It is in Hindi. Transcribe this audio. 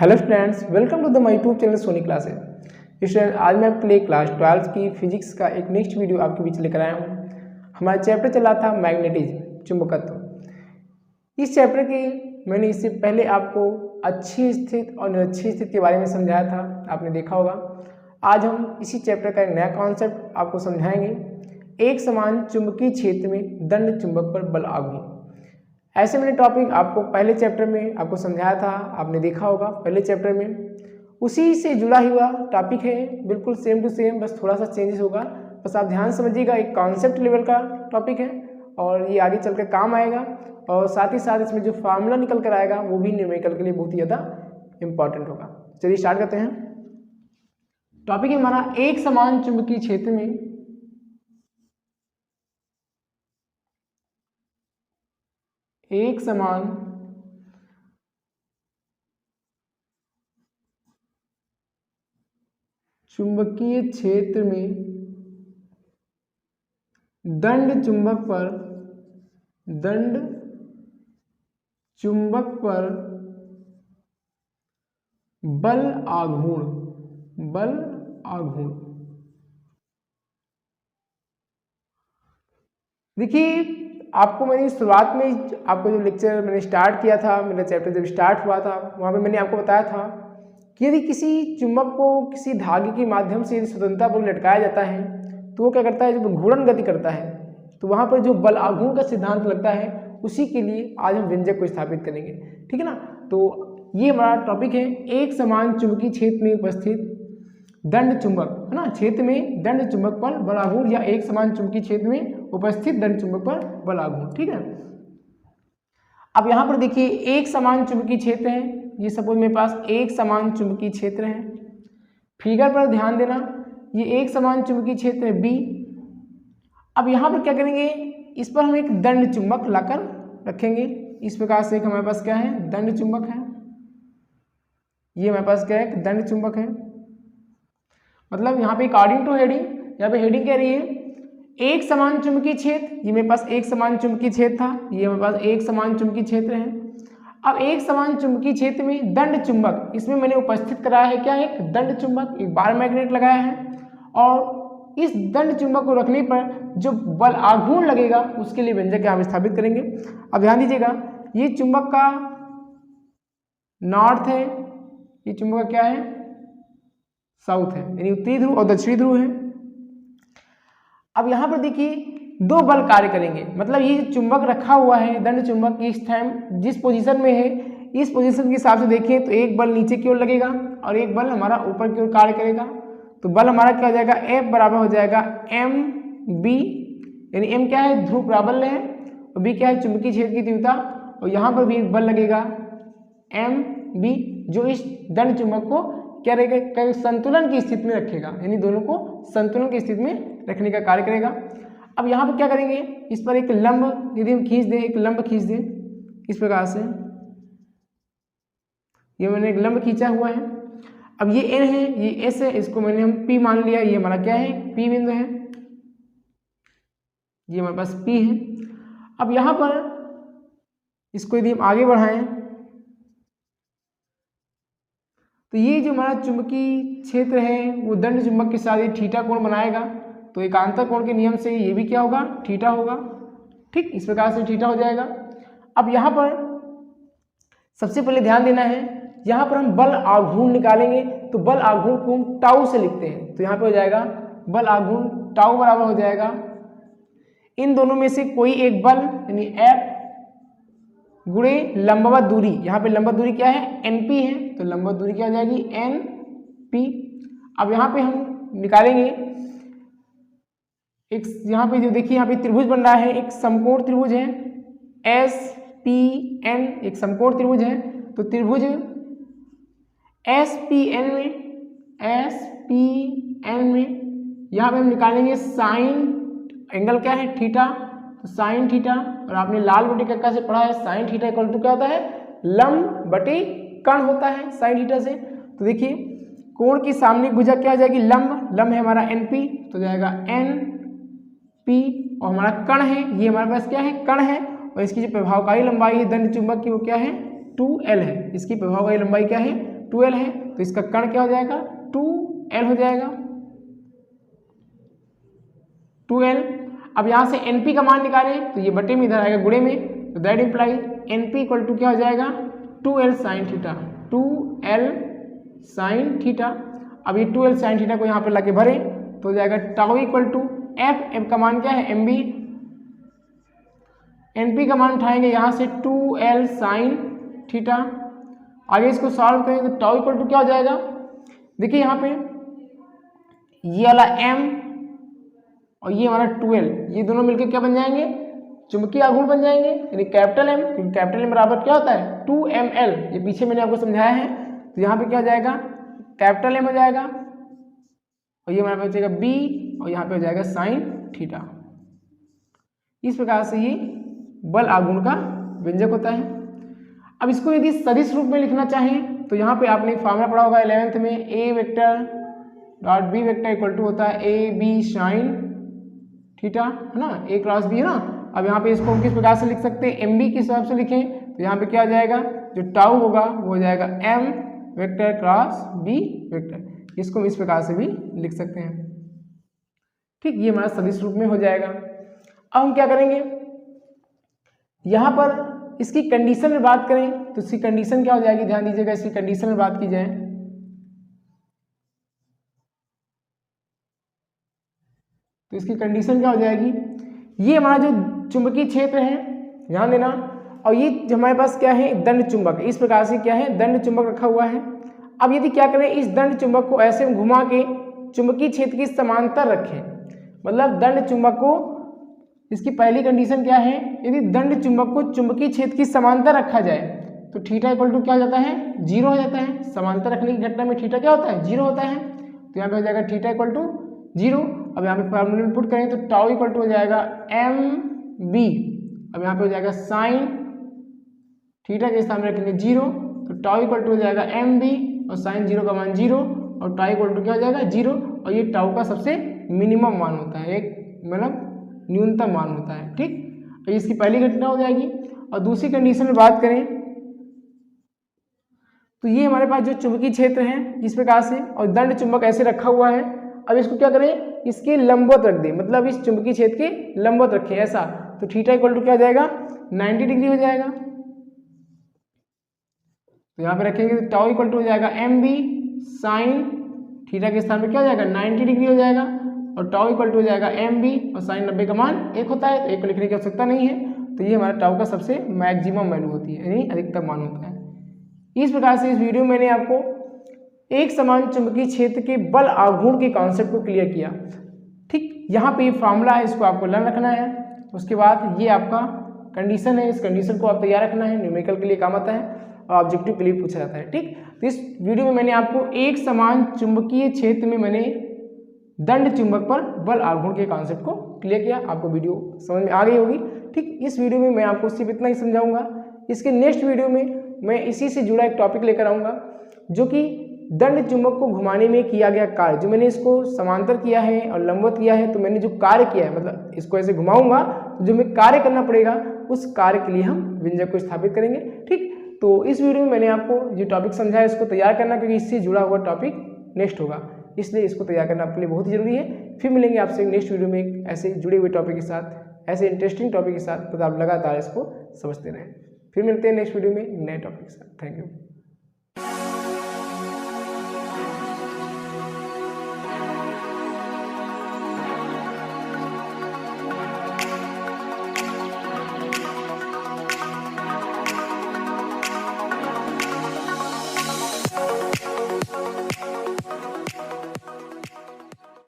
Hello students, welcome to the my YouTube channel Soni classes. Student, आज मैं आपके लिए क्लास 12 की फिजिक्स का एक नेक्स्ट वीडियो आपके बीच लेकर आया हूँ। हमारा चैप्टर चला था मैग्नेटिज्म, चुंबकत्व। इस चैप्टर की मैंने इससे पहले आपको अच्छी स्थिति और निरक्षी स्थिति के बारे में समझाया था, आपने देखा होगा। आज हम इसी चैप्टर का एक नया कॉन्सेप्ट आपको समझाएंगे, एक समान चुंबकीय क्षेत्र में दंड चुंबक पर बल आघूर्ण। ऐसे मैंने टॉपिक आपको पहले चैप्टर में आपको समझाया था, आपने देखा होगा पहले चैप्टर में। उसी से जुड़ा हुआ टॉपिक है, बिल्कुल सेम टू सेम, बस थोड़ा सा चेंजेस होगा। बस आप ध्यान समझिएगा, एक कॉन्सेप्ट लेवल का टॉपिक है और ये आगे चल कर काम आएगा। और साथ ही साथ इसमें जो फार्मूला निकल कर आएगा वो भी न्यूमेरिकल के लिए बहुत ही ज़्यादा इंपॉर्टेंट होगा। चलिए स्टार्ट करते हैं। टॉपिक है हमारा, एक समान चुंबकीय क्षेत्र में एक समान चुंबकीय क्षेत्र में दंड चुंबक पर बल आघूर्ण। देखिए, आपको मैंने शुरुआत में आपको जो लेक्चर मैंने स्टार्ट किया था, मेरा चैप्टर जब स्टार्ट हुआ था वहाँ पे मैंने आपको बताया था कि यदि किसी चुंबक को किसी धागे के माध्यम से यदि स्वतंत्रतापूर्वक लटकाया जाता है तो वो क्या करता है, जब घूर्णन गति करता है तो वहाँ पर जो बल आघूर्ण का सिद्धांत लगता है, उसी के लिए आज हम व्यंजक को स्थापित करेंगे। ठीक है ना। तो ये हमारा टॉपिक है, एक समान चुंबकीय क्षेत्र में उपस्थित दंड चुंबक, है ना, क्षेत्र में दंड चुंबक पर बल आघूर्ण, या एक समान चुंबकीय क्षेत्र में उपस्थित दंड चुंबक पर बल आघूर्ण। ठीक है। अब यहाँ पर देखिए, एक समान चुंबकीय क्षेत्र है, ये सपोज मेरे पास एक समान चुंबकीय क्षेत्र है। फिगर पर ध्यान देना, ये एक समान चुंबकीय क्षेत्र है बी। अब यहाँ पर क्या करेंगे, इस पर हम एक दंड चुंबक लाकर रखेंगे। इस प्रकार से एक हमारे पास क्या है, दंड चुंबक है। ये हमारे पास क्या है, एक दंड चुंबक है। मतलब यहाँ पे अकॉर्डिंग टू हेडिंग, यहाँ पे हेडिंग कह रही है एक समान चुंबकीय क्षेत्र। ये मेरे पास एक समान चुंबकीय क्षेत्र था, ये मेरे पास एक समान चुंबकीय क्षेत्र है। अब एक समान चुंबकीय क्षेत्र में दंड चुंबक, इसमें मैंने उपस्थित कराया है क्या, एक दंड चुंबक, एक बार मैग्नेट लगाया है। और इस दंड चुंबक को रखने पर जो बल आघूर्ण लगेगा उसके लिए व्यंजक हम स्थापित करेंगे। अब ध्यान दीजिएगा, ये चुंबक का नॉर्थ है, ये चुंबक का क्या है, साउथ है, यानी उत्तरी ध्रुव और दक्षिणी ध्रुव है। अब यहाँ पर देखिए, दो बल कार्य करेंगे। मतलब ये चुंबक रखा हुआ है, दंड चुंबक इस टाइम जिस पोजीशन में है, इस पोजीशन के हिसाब से देखें तो एक बल नीचे की ओर लगेगा और एक बल हमारा ऊपर की ओर कार्य करेगा। तो बल हमारा क्या हो जाएगा, F बराबर हो जाएगा एम बी, यानी M क्या है, ध्रुव प्राबल्य है, और B क्या है, चुंबकीय क्षेत्र की तीव्रता। और यहाँ पर भी एक बल लगेगा एम बी, जो इस दंड चुंबक को क्या रहेगा, संतुलन की स्थिति में रखेगा, यानी दोनों को संतुलन की स्थिति में रखने का कार्य करेगा। अब यहाँ पर क्या करेंगे, इस पर एक लंब यदि हम खींच दें, एक लंब खींच दें इस प्रकार से, ये मैंने एक लंब खींचा हुआ है। अब ये N है, ये S है, इसको मैंने हम P मान लिया, ये हमारा क्या है, P बिंदु है, ये हमारे पास P है। अब यहाँ पर इसको यदि हम आगे बढ़ाएं तो ये जो हमारा चुंबकीय क्षेत्र है वो दंड चुंबक के साथ ये थीटा कोण बनाएगा। तो एकांतर कोण के नियम से ये भी क्या होगा, थीटा होगा। ठीक, इस प्रकार से थीटा हो जाएगा। अब यहाँ पर सबसे पहले ध्यान देना है, यहाँ पर हम बल आघूर्ण निकालेंगे तो बल आघूर्ण को हम टाउ से लिखते हैं। तो यहाँ पे हो जाएगा बल आघूर्ण टाउ बराबर हो जाएगा इन दोनों में से कोई एक बल, यानी F गुणे लंबवत दूरी। यहाँ पे लंबवत दूरी क्या है, NP है, तो लंबवत दूरी क्या हो जाएगी, NP। अब यहाँ पे हम निकालेंगे एक, यहाँ पे जो देखिए यहाँ पे त्रिभुज बन रहा है, एक समकोण त्रिभुज है SPN, एक समकोण त्रिभुज है। तो त्रिभुज SPN में यहाँ पे हम निकालेंगे साइन एंगल क्या है, थीटा, तो साइन थीटा। और आपने लाल बटे कक्का से पढ़ा है, साइन थीटा इक्वल टू क्या होता है, लंब बटे कर्ण होता है साइन थीटा से। तो देखिए कोण की सामने भुजा क्या हो जाएगी, लंब है हमारा NP, तो जाएगा NP। और हमारा कर्ण है, ये हमारे पास क्या है, कर्ण है, और इसकी जो प्रभावकारी लंबाई है दंड चुंबक की वो क्या है, 2L है। इसकी प्रभावकारी लंबाई क्या है, 2l है, तो इसका कर्ण क्या हो जाएगा 2l हो जाएगा 2l। अब यहाँ से NP का मान निकालें तो ये बटे में इधर आएगा गुणे में, तो that imply NP equal to क्या हो जाएगा 2l sine theta, 2l sine theta. अब ये 2l साइन थीटा को यहाँ पर लाके भरें तो हो जाएगा टाउ इक्वल टू f का मान क्या है MB, NP का मान उठाएंगे यहाँ से 2l साइन थीटा। आगे इसको सॉल्व करें तो टाउ इक्वल टू क्या हो जाएगा, देखिए यहाँ पे ये वाला m और ये हमारा 2l, ये दोनों मिलकर क्या बन जाएंगे, चुंबकीय आघूर्ण बन जाएंगे, यानी कैपिटल M, क्योंकि कैपिटल M बराबर क्या होता है 2ml, ये पीछे मैंने आपको समझाया है। तो यहाँ पे क्या हो जाएगा कैपिटल M हो जाएगा और ये हमारे पास हो जाएगा B और यहाँ पे हो जाएगा साइन थीटा। इस प्रकार से ये बल आघूर्ण का व्यंजक होता है। अब इसको यदि सदिश रूप में लिखना चाहें तो यहाँ पे आपने फार्मूला पढ़ा होगा 11th में, A vector dot B vector equal to होता है AB साइन थीटा, है ना, A क्रॉस B है ना। अब यहाँ पे इसको हम किस प्रकार से लिख सकते हैं, MB के हिसाब से लिखें तो यहाँ पे क्या हो जाएगा, जो टाउ होगा वो हो जाएगा M vector cross B vector, इसको हम इस प्रकार से भी लिख सकते हैं। ठीक, ये हमारा सदिश रूप में हो जाएगा। अब हम क्या करेंगे, यहाँ पर इसकी कंडीशन में बात करें तो इसकी कंडीशन क्या हो जाएगी, ध्यान दीजिएगा, इसकी कंडीशन में बात की जाए तो इसकी कंडीशन क्या हो जाएगी, ये हमारा जो चुंबकीय क्षेत्र है, ध्यान देना, और ये हमारे पास क्या है दंड चुंबक, इस प्रकार से क्या है दंड चुंबक रखा हुआ है। अब यदि क्या करें, इस दंड चुंबक को ऐसे घुमा के चुंबकीय क्षेत्र की समांतर रखें, मतलब दंड चुंबक को, इसकी पहली कंडीशन क्या है, यदि दंड चुंबक को चुंबकीय क्षेत्र की समांतर रखा जाए तो थीटा इक्वल टू क्या हो जाता है 0 हो जाता है। समांतर रखने की घटना में थीटा क्या होता है 0 होता है, तो यहाँ पे हो जाएगा थीटा इक्वल टू 0। अब यहाँ पे फॉर्मूला में पुट करें तो टाउ इक्वल टू हो जाएगा MB, अब यहाँ पे हो जाएगा साइन थीटा के सामने रखेंगे 0, तो टाउ इक्वल टू हो जाएगा MB और साइन 0 का मान 0 और टाउ इक्वल टू क्या हो जाएगा 0, और ये टाउ का सबसे मिनिमम मान होता है, एक मतलब न्यूनतम मान होता है। ठीक, तो इसकी पहली घटना हो जाएगी। और दूसरी कंडीशन में बात करें तो ये हमारे पास जो चुंबकीय क्षेत्र है इस प्रकार से, और दंड चुंबक ऐसे रखा हुआ है। अब इसको क्या करें, इसके लंबवत रख दें, मतलब इस चुंबकीय क्षेत्र के लंबवत रखें ऐसा, तो थीटा इक्वल टू क्या हो जाएगा 90 डिग्री हो जाएगा। तो यहाँ पे रखेंगे तो टाउ इक्वल टू हो जाएगा MB साइन थीटा के स्थान में क्या हो जाएगा 90 डिग्री हो जाएगा, और टाउ इक्वल टू हो जाएगा MB और साइन 90 का मान 1 होता है, तो 1 को लिखने की आवश्यकता नहीं है। तो ये हमारा टाउ का सबसे मैक्सिमम वैल्यू होती है, यानी अधिकतम मान होता है। इस प्रकार से इस वीडियो में मैंने आपको एक समान चुंबकीय क्षेत्र के बल आघूर्ण के कॉन्सेप्ट को क्लियर किया। ठीक, यहाँ पे ये फार्मूला है, इसको आपको लर्न रखना है। उसके बाद ये आपका कंडीशन है, इस कंडीशन को आप तैयार रखना है, न्यूमेरिकल के लिए काम आता है और ऑब्जेक्टिव के लिए पूछा जाता है। ठीक, तो इस वीडियो में मैंने आपको एक समान चुंबकीय क्षेत्र में मैंने दंड चुंबक पर बल आघूर्ण के कॉन्सेप्ट को क्लियर किया। आपको वीडियो समझ में आ गई होगी। ठीक, इस वीडियो में मैं आपको सिर्फ इतना ही समझाऊंगा। इसके नेक्स्ट वीडियो में मैं इसी से जुड़ा एक टॉपिक लेकर आऊँगा, जो कि दंड चुंबक को घुमाने में किया गया कार्य, जो मैंने इसको समांतर किया है और लंबवत किया है, तो मैंने जो कार्य किया है, मतलब इसको ऐसे घुमाऊंगा तो जो मैं कार्य करना पड़ेगा उस कार्य के लिए हम व्यंजक को स्थापित करेंगे। ठीक, तो इस वीडियो में मैंने आपको जो टॉपिक समझाया इसको तैयार करना, क्योंकि इससे जुड़ा हुआ टॉपिक नेक्स्ट होगा, इसलिए इसको तैयार करना आपके लिए बहुत ही जरूरी है। फिर मिलेंगे आपसे नेक्स्ट वीडियो में एक ऐसे जुड़े हुए टॉपिक के साथ, ऐसे इंटरेस्टिंग टॉपिक के साथ, तो आप लगातार इसको समझते रहें। फिर मिलते हैं नेक्स्ट वीडियो में नए टॉपिक के साथ। Thank you.